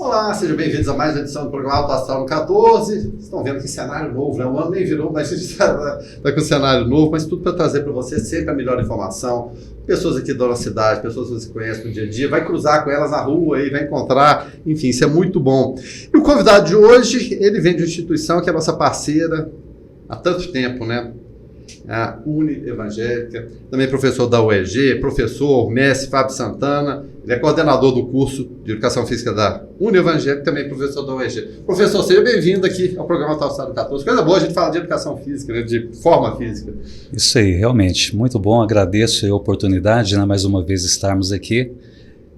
Olá, sejam bem-vindos a mais uma edição do programa Alto Astral no 14. Vocês estão vendo que cenário novo, né? O ano nem virou, mas a gente está com um cenário novo, mas tudo para trazer para você sempre a melhor informação. Pessoas aqui da nossa cidade, pessoas que você conhece no dia a dia, vai cruzar com elas na rua aí, vai encontrar, enfim, isso é muito bom. E o convidado de hoje, ele vem de uma instituição que é nossa parceira há tanto tempo, né? A Uni Evangélica, também professor da UEG, professor, mestre Fábio Santana, ele é coordenador do curso de Educação Física da Uni Evangélica, também professor da UEG. Professor, seja bem-vindo aqui ao programa Alto Astral 14. Coisa boa a gente falar de educação física, né, de forma física. Isso aí, realmente, muito bom, agradeço a oportunidade, né, mais uma vez estarmos aqui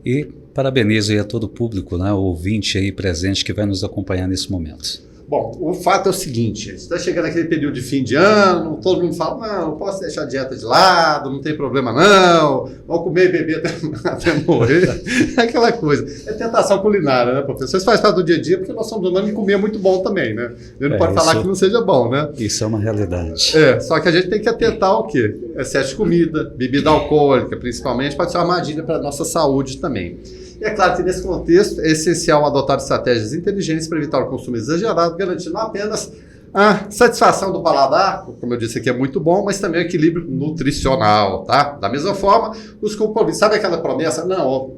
e parabenizo aí a todo o público, né, o ouvinte aí presente que vai nos acompanhar nesse momento. Bom, o fato é o seguinte, está chegando aquele período de fim de ano, todo mundo fala, não posso deixar a dieta de lado, não tem problema não, vou comer e beber até morrer, é aquela coisa. É tentação culinária, né, professor? Isso faz parte do dia a dia, porque nós somos humanos e comer é muito bom também, né? Ele não pode falar que não seja bom, né? Isso é uma realidade. Só que a gente tem que atentar ao quê? Excesso de comida, bebida alcoólica, principalmente, pode ser uma armadilha para a nossa saúde também. E é claro que nesse contexto é essencial adotar estratégias inteligentes para evitar o consumo exagerado, garantindo não apenas a satisfação do paladar, como eu disse aqui é muito bom, mas também o equilíbrio nutricional, tá? Da mesma forma, os compromissos, sabe aquela promessa? Não, ó,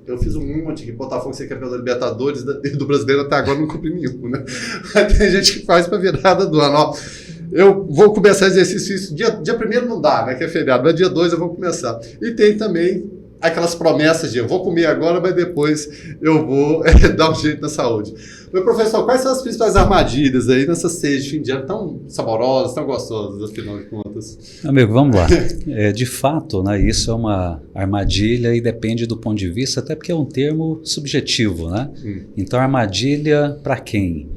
eu fiz um monte que Botafogo ser campeão da Libertadores, do brasileiro até agora não cumpri nenhum, né? Mas tem gente que faz para virada do ano, ó. Eu vou começar exercício, dia 1º não dá, né, que é feriado, mas dia 2 eu vou começar. E tem também aquelas promessas de eu vou comer agora, mas depois eu vou dar um jeito na saúde. Meu professor, quais são as principais armadilhas aí nessas ceias de fim de ano tão saborosas, tão gostosas, afinal de contas? Amigo, vamos lá. De fato, né, isso é uma armadilha e depende do ponto de vista, até porque é um termo subjetivo, né? Então, armadilha para quem?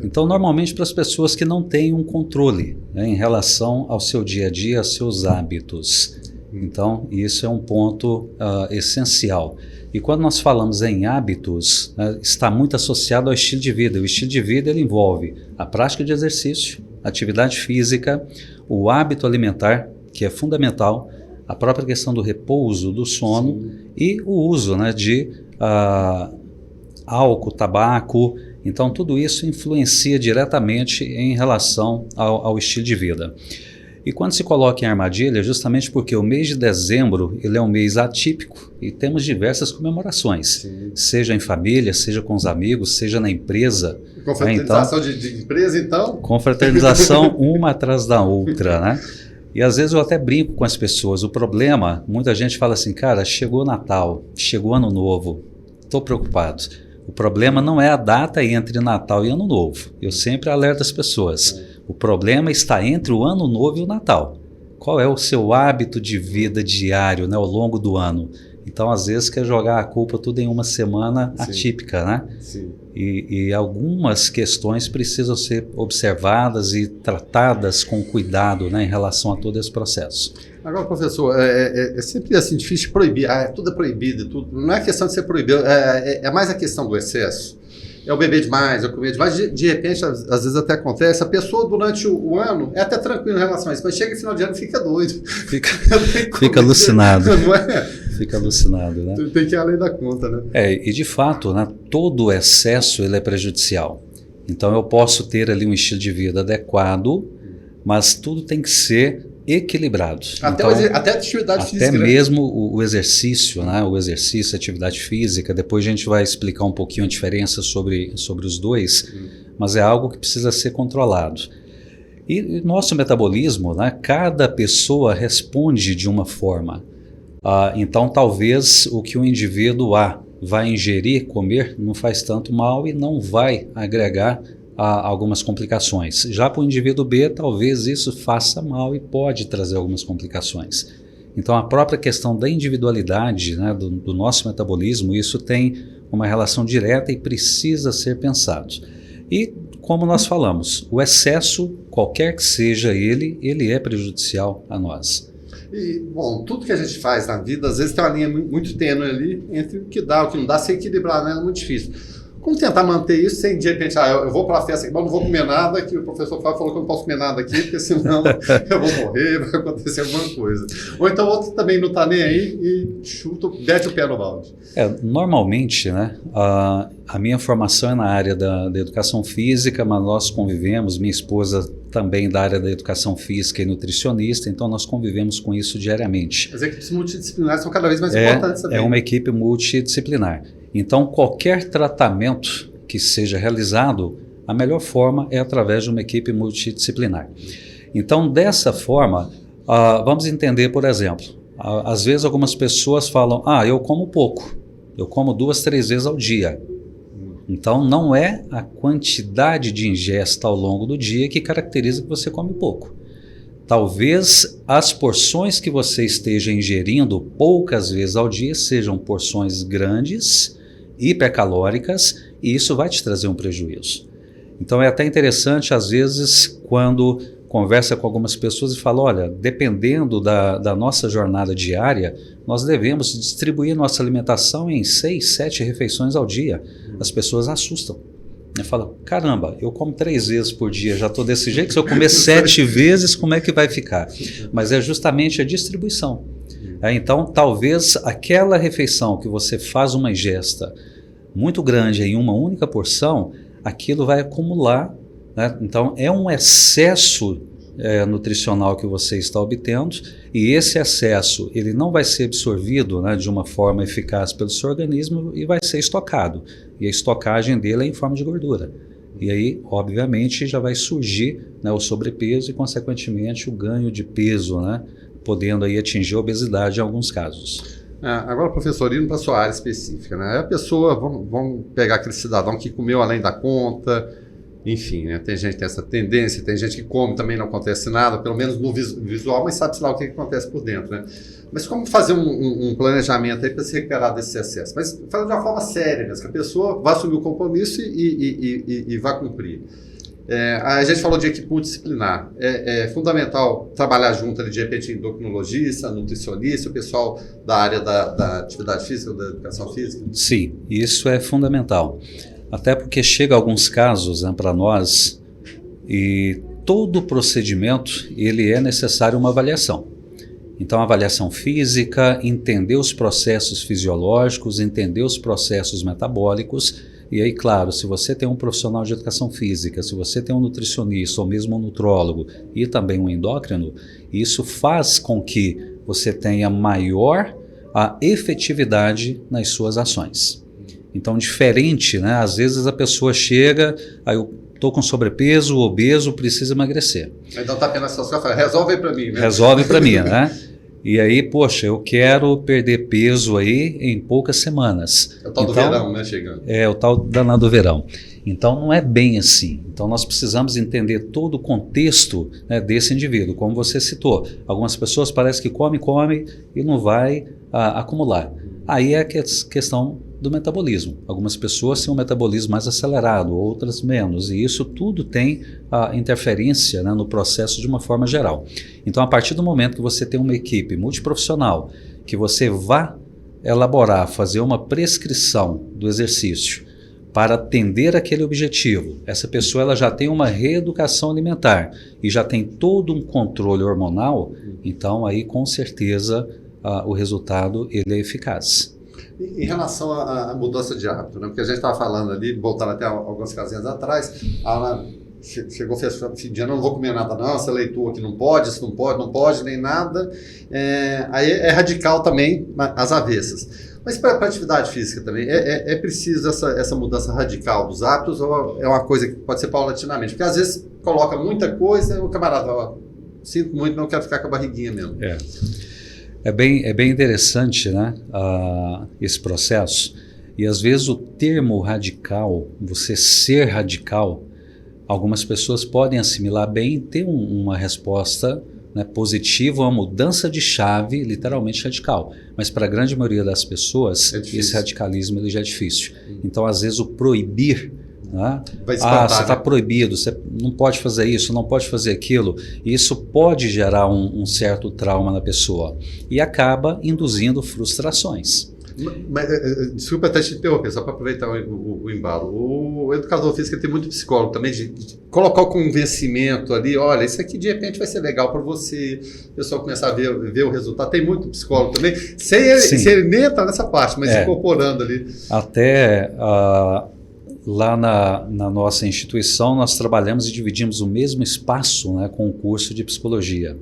Então, normalmente para as pessoas que não têm um controle, né, em relação ao seu dia a dia, aos seus hábitos. Então, isso é um ponto essencial. E quando nós falamos em hábitos, está muito associado ao estilo de vida. O estilo de vida ele envolve a prática de exercício, atividade física, o hábito alimentar, que é fundamental, a própria questão do repouso, do sono. Sim. E o uso, né, de álcool, tabaco. Então, tudo isso influencia diretamente em relação ao estilo de vida. E quando se coloca em armadilha, justamente porque o mês de dezembro ele é um mês atípico e temos diversas comemorações, sim, seja em família, seja com os amigos, seja na empresa. Confraternização de empresa, então? Confraternização uma atrás da outra, né? E às vezes eu até brinco com as pessoas. O problema, muita gente fala assim, cara, chegou Natal, chegou Ano Novo, estou preocupado. O problema não é a data entre Natal e Ano Novo. Eu sempre alerto as pessoas. O problema está entre o Ano Novo e o Natal. Qual é o seu hábito de vida diário, né, ao longo do ano? Então, às vezes, quer jogar a culpa tudo em uma semana, sim, atípica, né? Sim. E algumas questões precisam ser observadas e tratadas com cuidado, né, em relação a todo esse processo. Agora, professor, é sempre assim, difícil de proibir. Tudo é proibido, tudo. Não é questão de ser proibido, é mais a questão do excesso. É o beber demais, é o comer demais. De repente, às vezes até acontece, a pessoa durante o ano é até tranquila em relação a isso, mas chega no final de ano e fica doido. Fica alucinado. Não é? Fica alucinado, né? Tem que ir além da conta, né? E de fato, né, todo excesso ele é prejudicial. Então eu posso ter ali um estilo de vida adequado, mas tudo tem que ser equilibrado. Até a atividade física. Até mesmo o exercício, né? O exercício, a atividade física. Depois a gente vai explicar um pouquinho a diferença sobre os dois, mas é algo que precisa ser controlado. E nosso metabolismo, né? Cada pessoa responde de uma forma. Então talvez o que o indivíduo A vai ingerir, comer, não faz tanto mal e não vai agregar algumas complicações. Já para o indivíduo B, talvez isso faça mal e pode trazer algumas complicações. Então, a própria questão da individualidade, né, do nosso metabolismo, isso tem uma relação direta e precisa ser pensado. E, como nós falamos, o excesso, qualquer que seja ele é prejudicial a nós. E, bom, tudo que a gente faz na vida, às vezes tem uma linha muito tênue ali entre o que dá e o que não dá, se equilibrar, né? É muito difícil. Como tentar manter isso sem, de repente, eu vou para a festa, mas não vou comer nada, que o professor Fábio falou que eu não posso comer nada aqui, porque senão eu vou morrer, vai acontecer alguma coisa. Ou então outro também não está nem aí e chuta, mete o pé no balde. Normalmente, né, a minha formação é na área da educação física, mas nós convivemos, minha esposa também da área da educação física e nutricionista, então nós convivemos com isso diariamente. As equipes multidisciplinares são cada vez mais importantes também. É uma equipe multidisciplinar. Então, qualquer tratamento que seja realizado, a melhor forma é através de uma equipe multidisciplinar. Então, dessa forma, vamos entender, por exemplo, às vezes algumas pessoas falam, eu como pouco, eu como 2, 3 vezes ao dia. Então, não é a quantidade de ingesta ao longo do dia que caracteriza que você come pouco. Talvez as porções que você esteja ingerindo poucas vezes ao dia sejam porções grandes, hipercalóricas, e isso vai te trazer um prejuízo. Então é até interessante, às vezes, quando conversa com algumas pessoas e fala, olha, dependendo da nossa jornada diária, nós devemos distribuir nossa alimentação em 6, 7 refeições ao dia. As pessoas assustam. Fala, caramba, eu como 3 vezes por dia, já estou desse jeito, se eu comer 7 vezes, como é que vai ficar? Mas é justamente a distribuição. Então, talvez aquela refeição que você faz uma ingesta muito grande em uma única porção, aquilo vai acumular, né? Então, é um excesso nutricional que você está obtendo, e esse excesso ele não vai ser absorvido, né, de uma forma eficaz pelo seu organismo e vai ser estocado. E a estocagem dele é em forma de gordura. E aí, obviamente, já vai surgir, né, o sobrepeso e, consequentemente, o ganho de peso, né, podendo aí atingir a obesidade em alguns casos. Agora, professor, indo para a sua área específica, né? A pessoa, vamos pegar aquele cidadão que comeu além da conta, enfim, né? Tem gente que tem essa tendência, tem gente que come também não acontece nada, pelo menos no visual, mas sabe-se lá o que acontece por dentro, né? Mas como fazer um planejamento aí para se recuperar desse excesso? Mas fazer de uma forma séria, né? Que a pessoa vá assumir o compromisso e vá cumprir. A gente falou de equipe multidisciplinar. É fundamental trabalhar junto ali, de repente, endocrinologista, nutricionista, o pessoal da área da atividade física, da educação física? Sim, isso é fundamental. Até porque chega alguns casos, né, para nós, e todo procedimento ele é necessário uma avaliação. Então, avaliação física, entender os processos fisiológicos, entender os processos metabólicos. E aí, claro, se você tem um profissional de educação física, se você tem um nutricionista ou mesmo um nutrólogo e também um endócrino, isso faz com que você tenha maior efetividade nas suas ações. Então, diferente, né? Às vezes a pessoa chega, aí eu estou com sobrepeso, obeso, preciso emagrecer. Então tá apenas só fala, resolve para mim, né? Resolve para mim, né? E aí, poxa, eu quero perder peso aí em poucas semanas. É o tal do verão, né, chegando. É o tal danado verão. Então, não é bem assim. Então, nós precisamos entender todo o contexto, né, desse indivíduo. Como você citou, algumas pessoas parecem que come e não vai acumular. Aí é a questão do metabolismo. Algumas pessoas têm um metabolismo mais acelerado, outras menos, e isso tudo tem interferência, né, no processo de uma forma geral. Então, a partir do momento que você tem uma equipe multiprofissional, que você vá elaborar, fazer uma prescrição do exercício para atender aquele objetivo, essa pessoa ela já tem uma reeducação alimentar e já tem todo um controle hormonal, então aí com certeza o resultado ele é eficaz. Em relação à mudança de hábito, né? Porque a gente estava falando ali, voltando até algumas casinhas atrás, ela chegou fim de ano, não vou comer nada não, essa leitura aqui não pode, isso não pode, nem nada. Aí é radical também, às avessas. Mas para a atividade física também, é preciso essa mudança radical dos hábitos ou é uma coisa que pode ser paulatinamente? Porque às vezes coloca muita coisa, o camarada, sinto muito, não quero ficar com a barriguinha mesmo. É bem interessante, né, esse processo. E às vezes o termo radical, você ser radical, algumas pessoas podem assimilar bem e ter uma resposta, né, positiva, uma mudança de chave literalmente radical. Mas para a grande maioria das pessoas, esse radicalismo ele já é difícil. Então às vezes o proibir, né? Você está proibido, você não pode fazer isso, não pode fazer aquilo. E isso pode gerar um certo trauma na pessoa e acaba induzindo frustrações. Desculpa até te interromper, só para aproveitar o embalo. O educador físico tem muito psicólogo também, de colocar o convencimento ali, olha, isso aqui de repente vai ser legal para você, o pessoal começar a ver o resultado. Tem muito psicólogo também, sem ele nem entrar nessa parte, mas incorporando ali. Até lá na nossa instituição, nós trabalhamos e dividimos o mesmo espaço, né, com o curso de psicologia.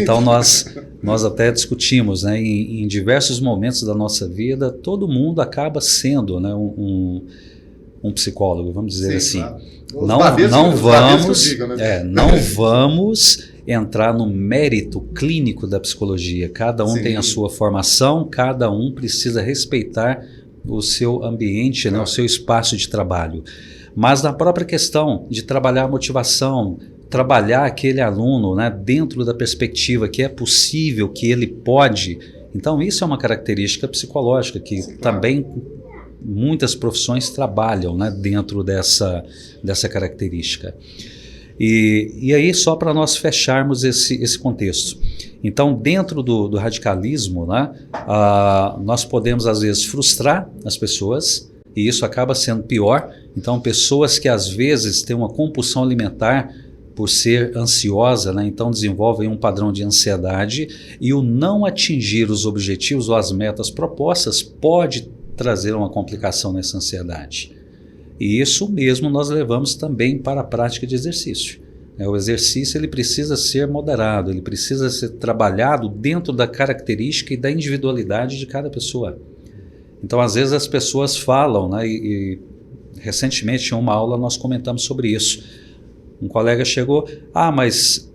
Então nós até discutimos, né, em diversos momentos da nossa vida, todo mundo acaba sendo, né, um psicólogo, vamos dizer assim. Claro. Não vamos entrar no mérito clínico da psicologia. Cada um tem a sua formação, cada um precisa respeitar o seu ambiente, né, o seu espaço de trabalho. Mas na própria questão de trabalhar a motivação, trabalhar aquele aluno, né, dentro da perspectiva que é possível, que ele pode. Então isso é uma característica psicológica que também muitas profissões trabalham, né, dentro dessa característica. E aí, só para nós fecharmos esse contexto. Então, dentro do radicalismo, né, nós podemos, às vezes, frustrar as pessoas, e isso acaba sendo pior. Então, pessoas que, às vezes, têm uma compulsão alimentar por ser ansiosa, né, então desenvolvem um padrão de ansiedade, e o não atingir os objetivos ou as metas propostas pode trazer uma complicação nessa ansiedade. E isso mesmo nós levamos também para a prática de exercício. O exercício ele precisa ser moderado, ele precisa ser trabalhado dentro da característica e da individualidade de cada pessoa. Então, às vezes as pessoas falam, né, e recentemente em uma aula nós comentamos sobre isso. Um colega chegou, mas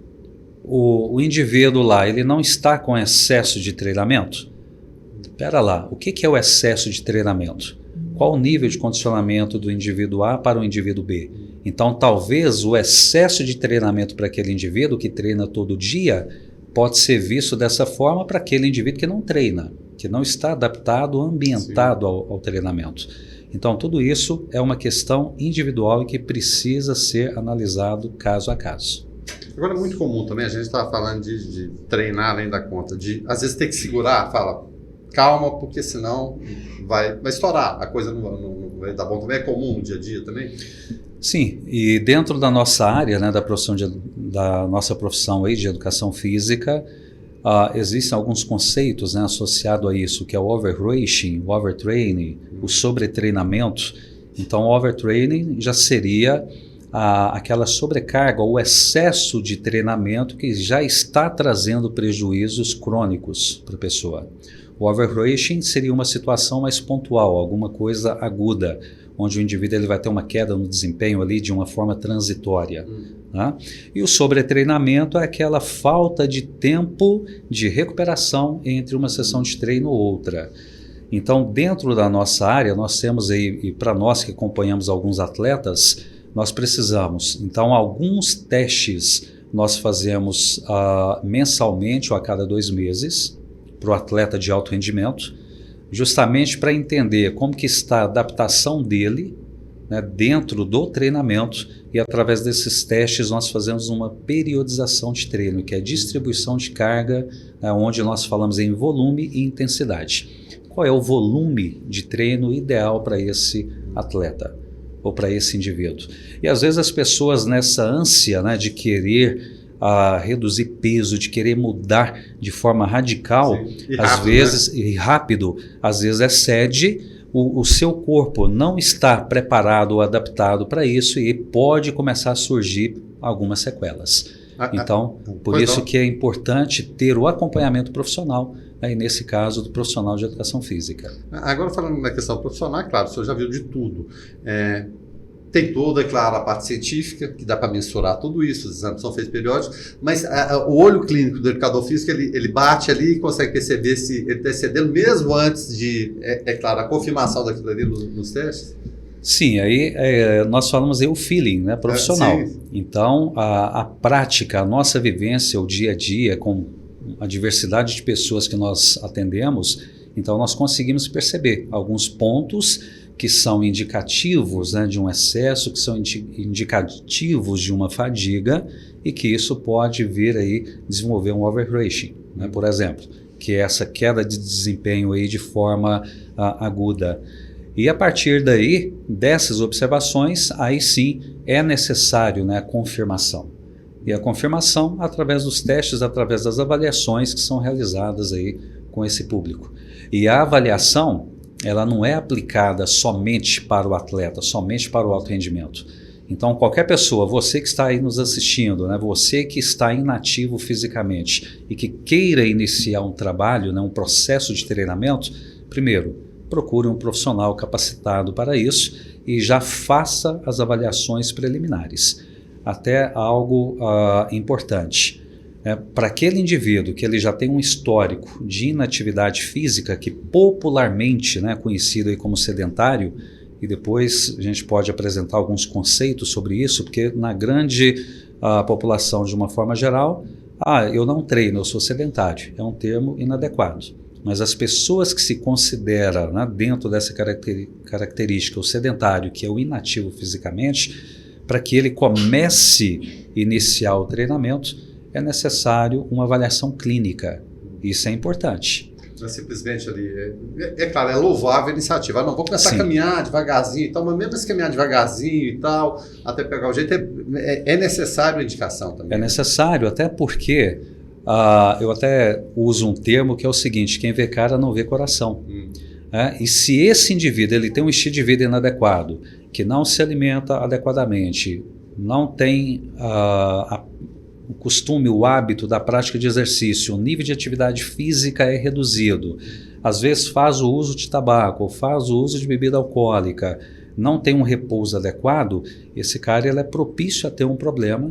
o indivíduo lá, ele não está com excesso de treinamento? Espera lá, o que é o excesso de treinamento? Qual o nível de condicionamento do indivíduo A para o indivíduo B? Então, talvez o excesso de treinamento para aquele indivíduo que treina todo dia pode ser visto dessa forma para aquele indivíduo que não treina, que não está adaptado, ambientado ao treinamento. Então, tudo isso é uma questão individual e que precisa ser analisado caso a caso. Agora, é muito comum também, a gente estava falando de treinar além da conta, de às vezes ter que segurar, fala, calma, porque senão vai estourar, a coisa não vai dar bom. Também é comum no dia a dia também? Sim, e dentro da nossa área, né, da nossa profissão aí de educação física, existem alguns conceitos, né, associados a isso, que é o overreaching, o overtraining, o sobretreinamento. Então, o overtraining já seria aquela sobrecarga, o excesso de treinamento que já está trazendo prejuízos crônicos para a pessoa. O overreaching seria uma situação mais pontual, alguma coisa aguda, onde o indivíduo ele vai ter uma queda no desempenho ali de uma forma transitória. Né? E o sobretreinamento é aquela falta de tempo de recuperação entre uma sessão de treino ou outra. Então, dentro da nossa área, nós temos aí, e para nós que acompanhamos alguns atletas, nós precisamos. Então, alguns testes nós fazemos mensalmente ou a cada 2 meses, para o atleta de alto rendimento, justamente para entender como que está a adaptação dele, né, dentro do treinamento, e através desses testes nós fazemos uma periodização de treino, que é a distribuição de carga, né, onde nós falamos em volume e intensidade. Qual é o volume de treino ideal para esse atleta ou para esse indivíduo? E às vezes as pessoas nessa ânsia, né, de querer reduzir peso, de querer mudar de forma radical, às vezes, né? E rápido, às vezes excede, o seu corpo não está preparado ou adaptado para isso e pode começar a surgir algumas sequelas. Então, por isso que é importante ter o acompanhamento profissional, aí nesse caso do profissional de educação física. Agora falando na questão profissional, é claro, o senhor já viu de tudo. Tem toda, é claro, a parte científica, que dá para mensurar tudo isso, os exames são feitos periódicos, mas o olho clínico do educador físico, ele bate ali e consegue perceber se ele está excedendo mesmo antes de, claro, a confirmação daquilo ali nos testes? Sim, aí nós falamos aí o feeling, né, profissional. Então, a prática, a nossa vivência, o dia a dia, com a diversidade de pessoas que nós atendemos, então nós conseguimos perceber alguns pontos que são indicativos, né, de um excesso, que são indicativos de uma fadiga e que isso pode vir aí desenvolver um overreaching, né, por exemplo. que é essa queda de desempenho aí de forma aguda. E a partir daí, dessas observações, aí sim é necessário, né, a confirmação. E a confirmação através dos testes, através das avaliações que são realizadas aí com esse público. E a avaliação, ela não é aplicada somente para o atleta, somente para o alto rendimento. Então, qualquer pessoa, você que está aí nos assistindo, né, você que está inativo fisicamente e que queira iniciar um trabalho, né, um processo de treinamento, primeiro, procure um profissional capacitado para isso e já faça as avaliações preliminares. Até algo importante. Para aquele indivíduo que ele já tem um histórico de inatividade física, que popularmente, né, conhecido aí como sedentário, e depois a gente pode apresentar alguns conceitos sobre isso, porque na grande população, de uma forma geral, eu não treino, eu sou sedentário. É um termo inadequado. Mas as pessoas que se consideram, né, dentro dessa característica, o sedentário, que é o inativo fisicamente, para que ele comece a iniciar o treinamento, é necessário uma avaliação clínica. Isso é importante. Não é simplesmente ali, claro, é louvável a iniciativa. Não, vou começar a caminhar devagarzinho e tal, mas mesmo se caminhar devagarzinho e tal, até pegar o jeito, é necessário a indicação também. É necessário, até porque eu até uso um termo que é o seguinte: quem vê cara não vê coração. E se esse indivíduo ele tem um estilo de vida inadequado, que não se alimenta adequadamente, não tem o costume, o hábito da prática de exercício, o nível de atividade física é reduzido, às vezes faz o uso de tabaco ou faz o uso de bebida alcoólica, não tem um repouso adequado, esse cara ele é propício a ter um problema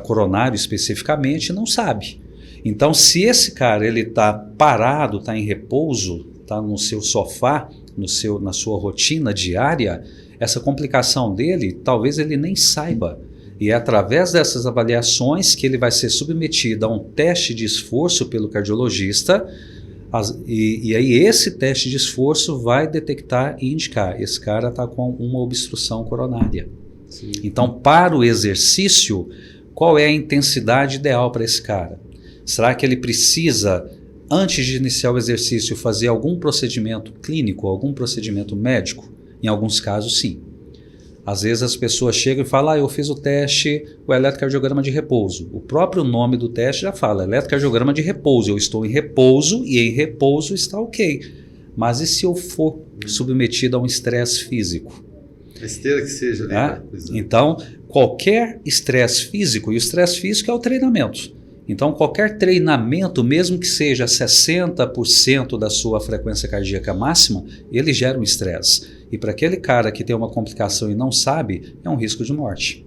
coronário especificamente, não sabe. Então, se esse cara ele está parado, está em repouso, está no seu sofá, na sua rotina diária, essa complicação dele, talvez ele nem saiba. E é através dessas avaliações que ele vai ser submetido a um teste de esforço pelo cardiologista, e aí esse teste de esforço vai detectar e indicar: esse cara está com uma obstrução coronária. Sim. Então, para o exercício, qual é a intensidade ideal para esse cara? Será que ele precisa, antes de iniciar o exercício, fazer algum procedimento clínico, algum procedimento médico? Em alguns casos, sim. Às vezes as pessoas chegam e falam: eu fiz o teste, o eletrocardiograma de repouso. O próprio nome do teste já fala, eletrocardiograma de repouso. Eu estou em repouso e em repouso está ok. Mas e se eu for submetido a um estresse físico? Besteira que seja. Então, qualquer estresse físico, e o estresse físico é o treinamento. Então, qualquer treinamento, mesmo que seja 60% da sua frequência cardíaca máxima, ele gera um estresse. E para aquele cara que tem uma complicação e não sabe, é um risco de morte.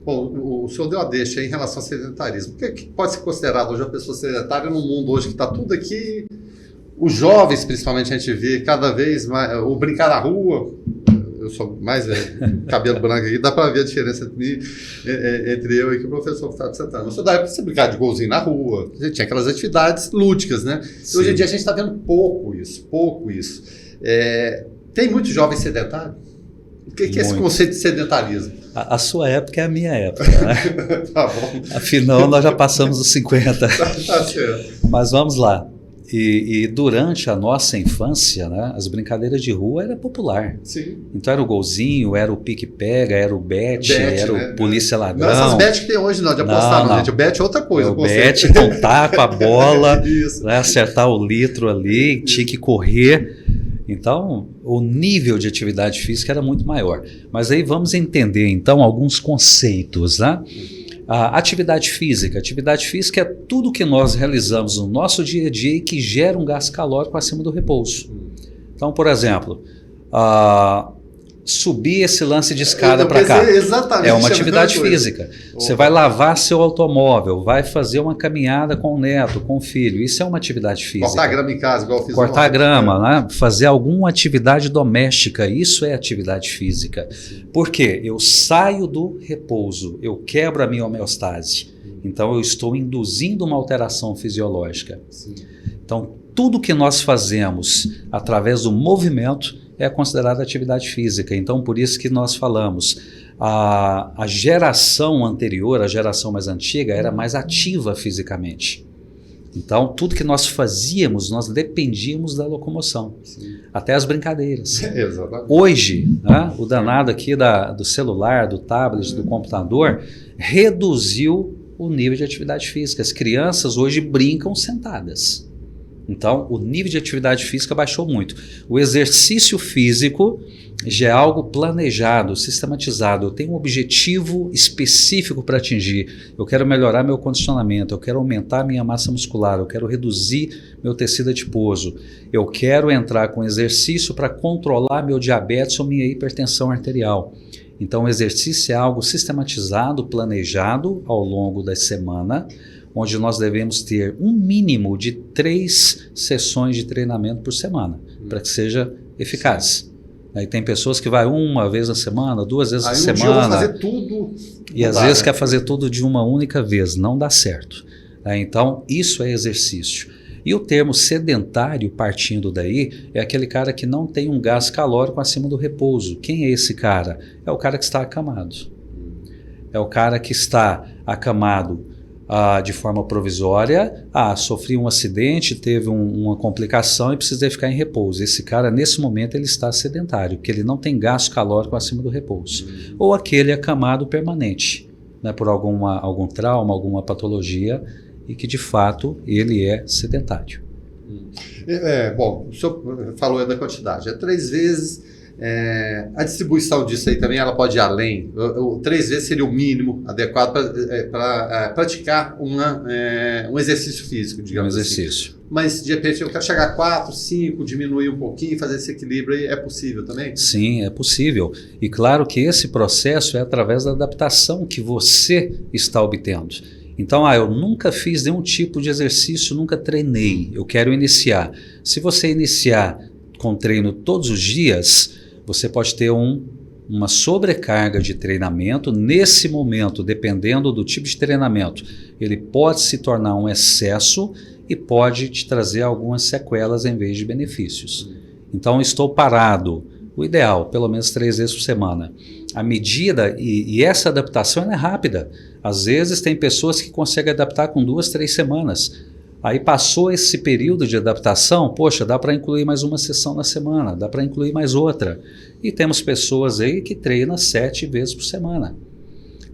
Bom, o senhor deu a deixa aí em relação ao sedentarismo. O que pode ser considerado hoje a pessoa sedentária no mundo hoje que está tudo aqui? Os jovens, principalmente, a gente vê cada vez mais o brincar na rua. Eu sou mais velho, cabelo branco aqui, dá para ver a diferença entre eu e o professor Gustavo Santana. Mas dá para você brincar de golzinho na rua, a gente tinha aquelas atividades lúdicas, né? E hoje em dia a gente está vendo pouco isso. Tem muitos jovens sedentários? O que é esse conceito de sedentarismo? A sua época é a minha época, né? Tá bom. Afinal, nós já passamos os 50. Tá certo. Mas vamos lá. E durante a nossa infância, né, as brincadeiras de rua era popular. Sim. Então era o golzinho, era o pique-pega, era o bet, era o polícia-ladrão. Não essas bet que tem hoje não, de apostar não, gente. O bet é outra coisa. O bet, contar com a bola, né, acertar o litro ali, tinha que correr. Então, o nível de atividade física era muito maior. Mas aí vamos entender, então, alguns conceitos, né? A atividade física é tudo que nós realizamos no nosso dia a dia e que gera um gasto calórico acima do repouso. Então, por exemplo, subir esse lance de escada para cá é uma atividade física. Você vai lavar seu automóvel, vai fazer uma caminhada com o neto, com o filho, isso é uma atividade física. Cortar grama em casa, igual eu fiz. Cortar grama, né? Fazer alguma atividade doméstica, isso é atividade física. Por quê? Eu saio do repouso, eu quebro a minha homeostase. Então eu estou induzindo uma alteração fisiológica. Sim. Então tudo que nós fazemos através do movimento é considerada atividade física. Então, por isso que nós falamos, a geração anterior, a geração mais antiga, era mais ativa fisicamente. Então, tudo que nós fazíamos, nós dependíamos da locomoção. Sim. Até as brincadeiras. Exatamente. Hoje, né, o danado aqui do celular, do tablet, do computador, reduziu o nível de atividade física. As crianças hoje brincam sentadas. Então, o nível de atividade física baixou muito. O exercício físico já é algo planejado, sistematizado. Eu tenho um objetivo específico para atingir. Eu quero melhorar meu condicionamento, eu quero aumentar minha massa muscular, eu quero reduzir meu tecido adiposo. Eu quero entrar com exercício para controlar meu diabetes ou minha hipertensão arterial. Então, o exercício é algo sistematizado, planejado ao longo da semana, onde nós devemos ter um mínimo de 3 sessões de treinamento por semana, para que seja eficaz. Aí tem pessoas que vai uma vez na semana, 2 vezes na semana. Dia eu vou fazer tudo. E às vezes quer fazer tudo de uma única vez, não dá certo. Então, isso é exercício. E o termo sedentário, partindo daí, é aquele cara que não tem um gasto calórico acima do repouso. Quem é esse cara? É o cara que está acamado. É o cara que está acamado de forma provisória, sofri um acidente, teve uma complicação e precisei ficar em repouso. Esse cara, nesse momento, ele está sedentário, porque ele não tem gasto calórico acima do repouso. Ou aquele acamado permanente, né, por algum trauma, alguma patologia, e que, de fato, ele é sedentário. Bom, o senhor falou da quantidade, 3 vezes. A distribuição disso aí também ela pode ir além. 3 vezes seria o mínimo adequado para praticar um exercício físico, digamos assim. Mas de repente eu quero chegar a 4, 5, diminuir um pouquinho, fazer esse equilíbrio aí, é possível também? Sim, é possível. E claro que esse processo é através da adaptação que você está obtendo. Então, eu nunca fiz nenhum tipo de exercício, nunca treinei, eu quero iniciar. Se você iniciar com treino todos os dias, você pode ter uma sobrecarga de treinamento. Nesse momento, dependendo do tipo de treinamento, ele pode se tornar um excesso e pode te trazer algumas sequelas em vez de benefícios. Então, estou parado. O ideal, pelo menos 3 vezes por semana. A medida, e essa adaptação é rápida. Às vezes tem pessoas que conseguem adaptar com 2, 3 semanas. Aí passou esse período de adaptação, poxa, dá para incluir mais uma sessão na semana, dá para incluir mais outra. E temos pessoas aí que treinam 7 vezes por semana.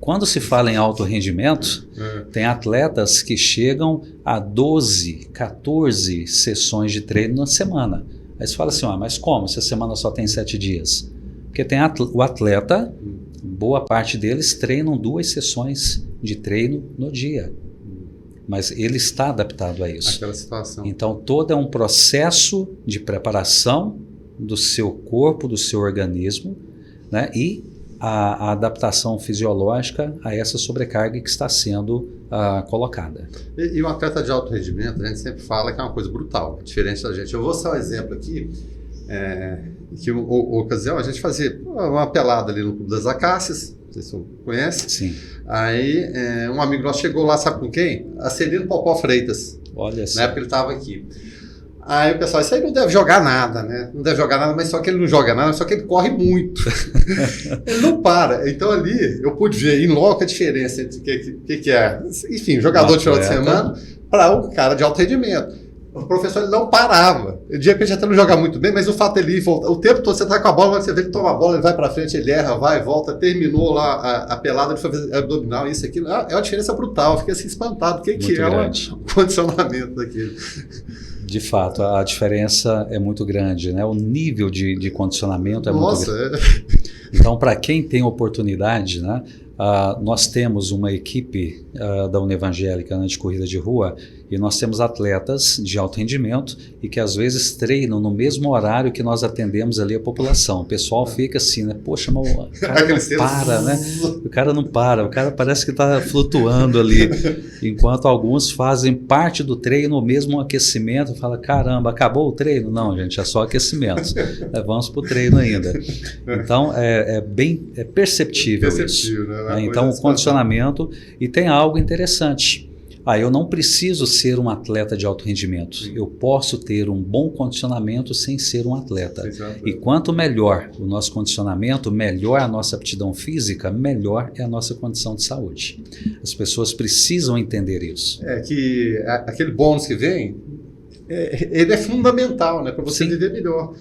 Quando se fala em alto rendimento, tem atletas que chegam a 12, 14 sessões de treino na semana. Aí você fala assim, mas como se a semana só tem 7 dias? Porque tem o atleta, boa parte deles treinam 2 sessões de treino no dia. Mas ele está adaptado a isso. Aquela situação. Então, todo é um processo de preparação do seu corpo, do seu organismo, né? E a adaptação fisiológica a essa sobrecarga que está sendo colocada. E o atleta de alto rendimento, a gente sempre fala que é uma coisa brutal, diferente da gente. Eu vou dar um exemplo aqui, que ocasião a gente fazia uma pelada ali no Clube das Acácias, não sei se você conhece. Sim. Aí um amigo nosso chegou lá, sabe com quem? Acelino Popó Freitas. Olha só. Na época ele estava aqui. Aí o pessoal, isso aí não deve jogar nada, né? Não deve jogar nada, mas só que ele não joga nada, só que ele corre muito. Ele não para. Então ali eu pude ver em loco a diferença entre o que é, enfim, jogador de final de semana para um cara de alto rendimento. O professor ele não parava. De repente até não joga muito bem, mas o fato dele voltar, o tempo todo você tá com a bola, você vê ele toma a bola, ele vai para frente, ele erra, vai, volta, terminou lá a pelada, ele foi fazer abdominal, isso, aquilo. É uma diferença brutal. Eu fiquei assim espantado. O que é o condicionamento daquilo? De fato, a diferença é muito grande, né? O nível de condicionamento é muito grande. Então, para quem tem oportunidade, né? Nós temos uma equipe da Unevangélica, né, de corrida de rua, e nós temos atletas de alto rendimento e que às vezes treinam no mesmo horário que nós atendemos ali a população. O pessoal fica assim, né? Poxa, mas o cara não para, né? O cara não para, o cara parece que está flutuando ali. Enquanto alguns fazem parte do treino, mesmo aquecimento, fala, caramba, acabou o treino? Não, gente, é só aquecimento. Vamos para o treino ainda. Então, é perceptível isso. Né? Então, o condicionamento, e tem algo interessante. eu não preciso ser um atleta de alto rendimento. Eu posso ter um bom condicionamento sem ser um atleta. Exato. E quanto melhor o nosso condicionamento, melhor a nossa aptidão física, melhor é a nossa condição de saúde. As pessoas precisam entender isso. É que aquele bônus que vem, ele é fundamental, né, para você viver melhor.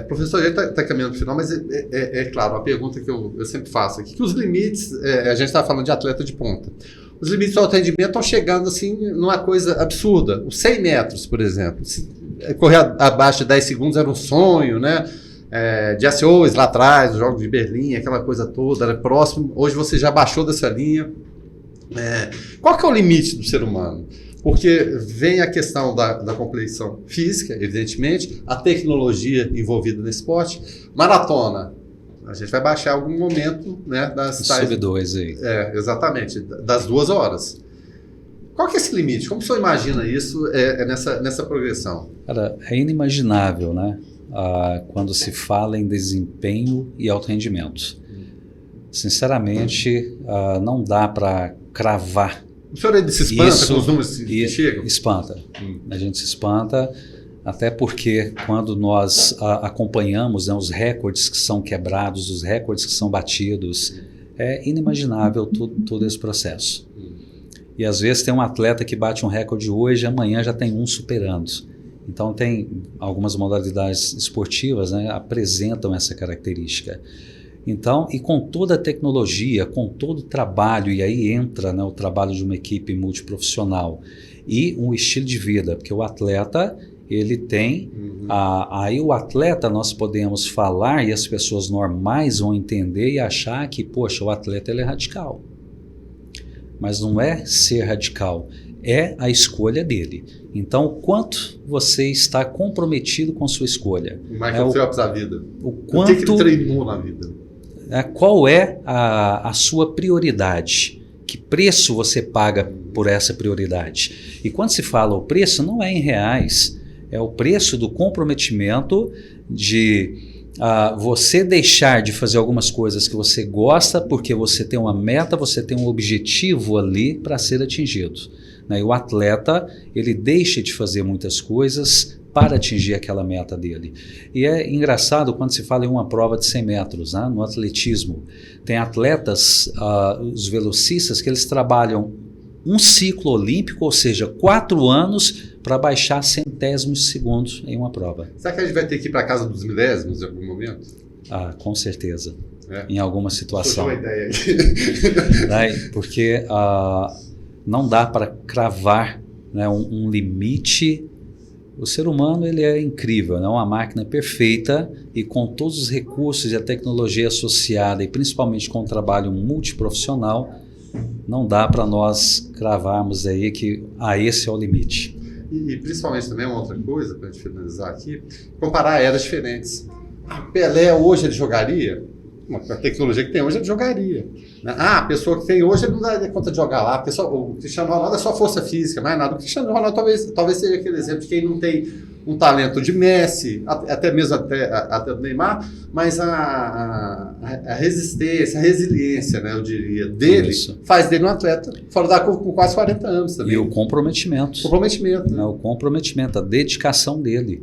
Professor, a gente está caminhando para o final, mas é claro, a pergunta que eu sempre faço aqui, que os limites, a gente está falando de atleta de ponta, os limites do alto rendimento estão chegando assim numa coisa absurda. Os 100 metros, por exemplo, correr abaixo de 10 segundos era um sonho, né? Jesse Owens lá atrás, os Jogos de Berlim, aquela coisa toda, era próximo. Hoje você já baixou dessa linha. Qual que é o limite do ser humano? Porque vem a questão da compleição física, evidentemente, a tecnologia envolvida no esporte, maratona. A gente vai baixar em algum momento, né, das Sub 2 aí. Exatamente, das 2 horas. Qual que é esse limite? Como o senhor imagina isso nessa progressão? Cara, é inimaginável, né? Quando se fala em desempenho e alto rendimento. Sinceramente, não dá para cravar. O senhor se espanta com os números que chegam? Espanta. A gente se espanta, até porque quando nós acompanhamos, né, os recordes que são quebrados, os recordes que são batidos, é inimaginável todo esse processo. E às vezes tem um atleta que bate um recorde hoje, amanhã já tem um superando. Então tem algumas modalidades esportivas, né, apresentam essa característica. Então, e com toda a tecnologia, com todo o trabalho, e aí entra, né, o trabalho de uma equipe multiprofissional e um estilo de vida, porque o atleta, ele tem, aí o atleta nós podemos falar e as pessoas normais vão entender e achar que, poxa, o atleta ele é radical. Mas não é ser radical, é a escolha dele. Então, o quanto você está comprometido com sua escolha? O Michael Phelps da vida. O quanto que ele treinou na vida? Qual é a sua prioridade? Que preço você paga por essa prioridade? E quando se fala o preço, não é em reais, é o preço do comprometimento de você deixar de fazer algumas coisas que você gosta porque você tem uma meta, você tem um objetivo ali para ser atingido. E o atleta, ele deixa de fazer muitas coisas para atingir aquela meta dele. E é engraçado quando se fala em uma prova de 100 metros, né, no atletismo. Tem atletas, os velocistas, que eles trabalham um ciclo olímpico, ou seja, 4 anos para baixar centésimos de segundos em uma prova. Será que a gente vai ter que ir para a casa dos milésimos em algum momento? Com certeza. Em alguma situação. Uma ideia aqui. Porque não dá para cravar, né, um limite. O ser humano ele é incrível, é uma máquina perfeita e com todos os recursos e a tecnologia associada e principalmente com o trabalho multiprofissional, não dá para nós cravarmos aí que esse é o limite. E principalmente também uma outra coisa, para a gente finalizar aqui, comparar eras diferentes. Pelé hoje ele jogaria? A tecnologia que tem hoje ele jogaria. A pessoa que tem hoje ele não dá conta de jogar lá. O Cristiano Ronaldo é só força física, mais nada. O Cristiano Ronaldo talvez seja aquele exemplo de quem não tem um talento de Messi, até mesmo do Neymar, mas a resistência, a resiliência, né, eu diria, dele, faz dele um atleta fora da curva com quase 40 anos também. E o comprometimento. Né? O comprometimento, a dedicação dele.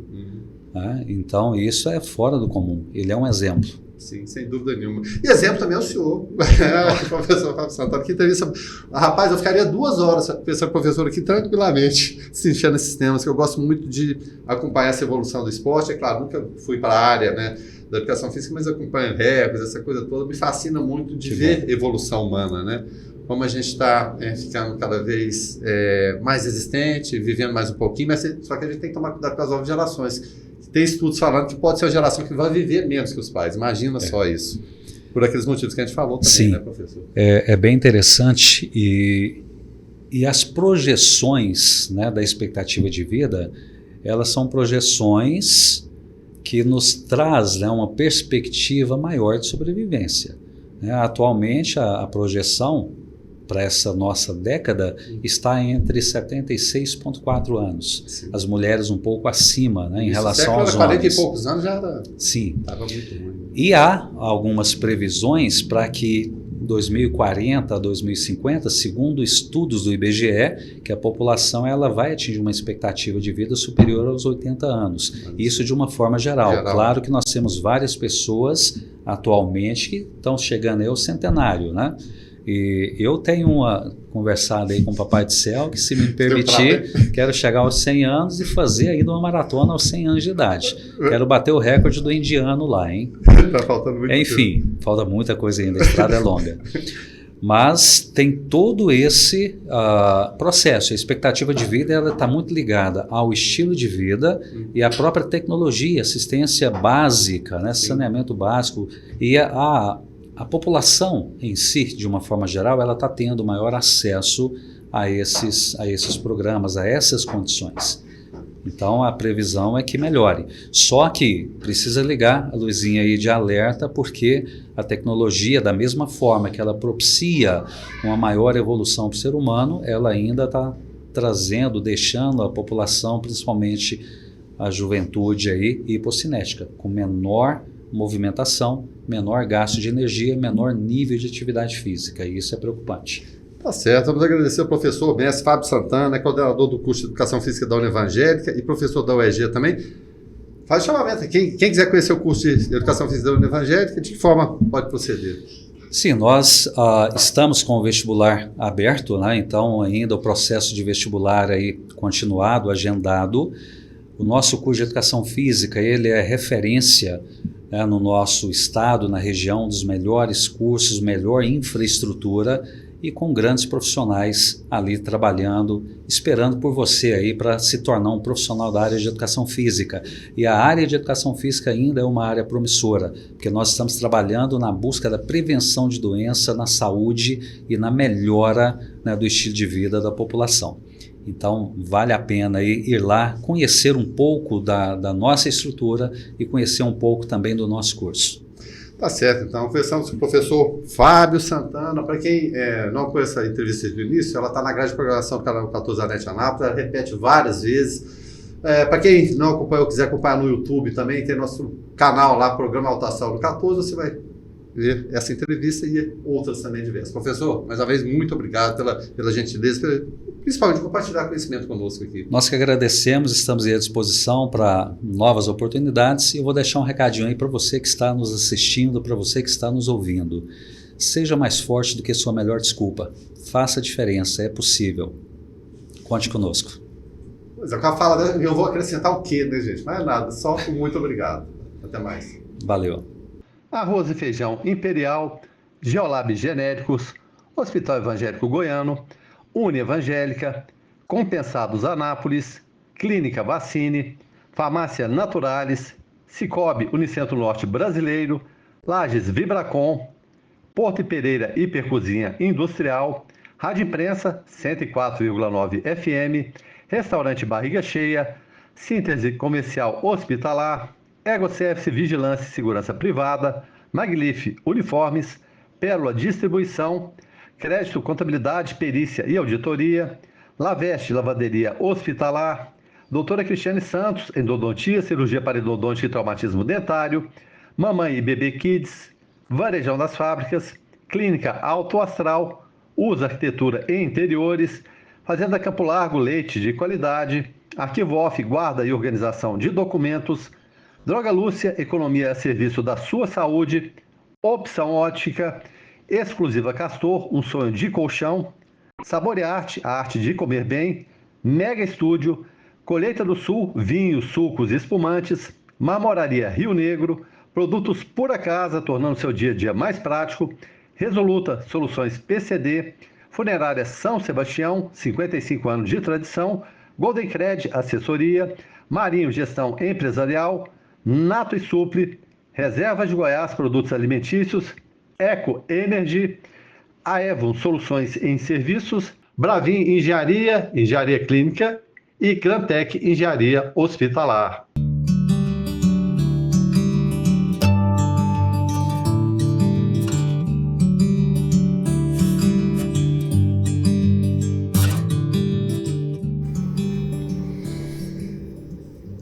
Então isso é fora do comum. Ele é um exemplo. Sim, sem dúvida nenhuma. E exemplo também é o senhor, o professor Fábio Santana, que entrevista. Rapaz, eu ficaria 2 horas pensando com o professor aqui tranquilamente, se enchendo nesses temas, que eu gosto muito de acompanhar essa evolução do esporte. É claro, nunca fui para a área, né, da educação física, mas eu acompanho recordes, essa coisa toda. Me fascina muito de ver evolução humana, né? Como a gente está ficando cada vez mais resistente, vivendo mais um pouquinho, mas só que a gente tem que tomar cuidado com as novas gerações. Tem estudos falando que pode ser uma geração que vai viver menos que os pais. Imagina só isso. Por aqueles motivos que a gente falou também, sim, né, professor? É bem interessante e as projeções, né, da expectativa de vida, elas são projeções que nos traz, né, uma perspectiva maior de sobrevivência. Atualmente, a projeção para essa nossa década está entre 76,4 anos. Sim. As mulheres um pouco acima, né, em relação aos homens. 40 e poucos anos já era. Sim. Estava muito ruim. E há algumas previsões para que 2040 a 2050, segundo estudos do IBGE, que a população ela vai atingir uma expectativa de vida superior aos 80 anos. Isso de uma forma geral. Claro que nós temos várias pessoas atualmente que estão chegando aí ao centenário, né? E eu tenho conversado aí com o Papai do Céu que, se me permitir, quero chegar aos 100 anos e fazer ainda uma maratona aos 100 anos de idade. Quero bater o recorde do indiano lá, hein? Tá faltando muito Enfim, falta muita coisa ainda, a estrada é longa. Mas tem todo esse processo. A expectativa de vida está muito ligada ao estilo de vida e à própria tecnologia, assistência básica, né, saneamento básico. E a população em si, de uma forma geral, ela está tendo maior acesso a esses programas, a essas condições. Então, a previsão é que melhore. Só que precisa ligar a luzinha aí de alerta, porque a tecnologia, da mesma forma que ela propicia uma maior evolução para o ser humano, ela ainda está trazendo, deixando a população, principalmente a juventude aí, hipocinética, com menor movimentação, menor gasto de energia, menor nível de atividade física. E isso é preocupante. Tá certo, vamos agradecer ao professor mestre Fábio Santana, coordenador do curso de Educação Física da Univangélica e professor da UEG também. Faz chamamento, quem quiser conhecer o curso de Educação Física da Univangélica, de que forma pode proceder? Sim, nós estamos com o vestibular aberto, né? Então ainda o processo de vestibular aí continuado, agendado. O nosso curso de Educação Física, ele é referência no nosso estado, na região, dos melhores cursos, melhor infraestrutura e com grandes profissionais ali trabalhando, esperando por você aí para se tornar um profissional da área de educação física. E a área de educação física ainda é uma área promissora, porque nós estamos trabalhando na busca da prevenção de doença, na saúde e na melhora, né, do estilo de vida da população. Então, vale a pena aí ir lá, conhecer um pouco da nossa estrutura e conhecer um pouco também do nosso curso. Tá certo, então conversamos com o professor Fábio Santana. Para quem não conhece a entrevista do início, ela está na grade de programação do canal 14 da NET Anápolis, ela repete várias vezes. Para quem não acompanhou, quiser acompanhar no YouTube também, tem nosso canal lá, Programa Alta Saúde 14, você vai ver essa entrevista e outras também diversas. Professor, mais uma vez, muito obrigado pela gentileza, principalmente por compartilhar conhecimento conosco aqui. Nós que agradecemos, estamos aí à disposição para novas oportunidades e eu vou deixar um recadinho aí para você que está nos assistindo, para você que está nos ouvindo. Seja mais forte do que sua melhor desculpa. Faça a diferença, é possível. Conte conosco. Pois é, com a fala dela, eu vou acrescentar o quê, né, gente? Mas nada, só muito obrigado. Até mais. Valeu. Arroz e feijão Imperial, Geolab Genéricos, Hospital Evangélico Goiano, Uni Evangélica, Compensados Anápolis, Clínica Vacine, Farmácia Naturalis, Cicobi Unicentro Norte Brasileiro, Lages Vibracom, Porto e Pereira Hipercozinha Industrial, Rádio Imprensa 104,9 FM, Restaurante Barriga Cheia, Síntese Comercial Hospitalar, EgoService Vigilância e Segurança Privada, Maglif Uniformes, Pérola Distribuição, Crédito, Contabilidade, Perícia e Auditoria, Laveste Lavanderia Hospitalar, Doutora Cristiane Santos, Endodontia, Cirurgia Parodontítica e Traumatismo Dentário, Mamãe e Bebê Kids, Varejão das Fábricas, Clínica Alto Astral, Usa Arquitetura e Interiores, Fazenda Campo Largo, leite de qualidade, Arquivo Off, guarda e organização de documentos, Droga Lúcia, economia a serviço da sua saúde, Opção Ótica, Exclusiva Castor, um sonho de colchão, Saborearte, a arte de comer bem, Mega Estúdio, Colheita do Sul, vinhos, sucos e espumantes, Marmoraria Rio Negro, produtos Pura Casa, tornando seu dia a dia mais prático, Resoluta, soluções PCD, Funerária São Sebastião, 55 anos de tradição, Golden Cred, assessoria, Marinho, gestão empresarial, Nato e Supli, Reserva de Goiás, produtos alimentícios, Eco Energy, Aevon, soluções em serviços, Bravin Engenharia, Engenharia Clínica e Grantec Engenharia Hospitalar.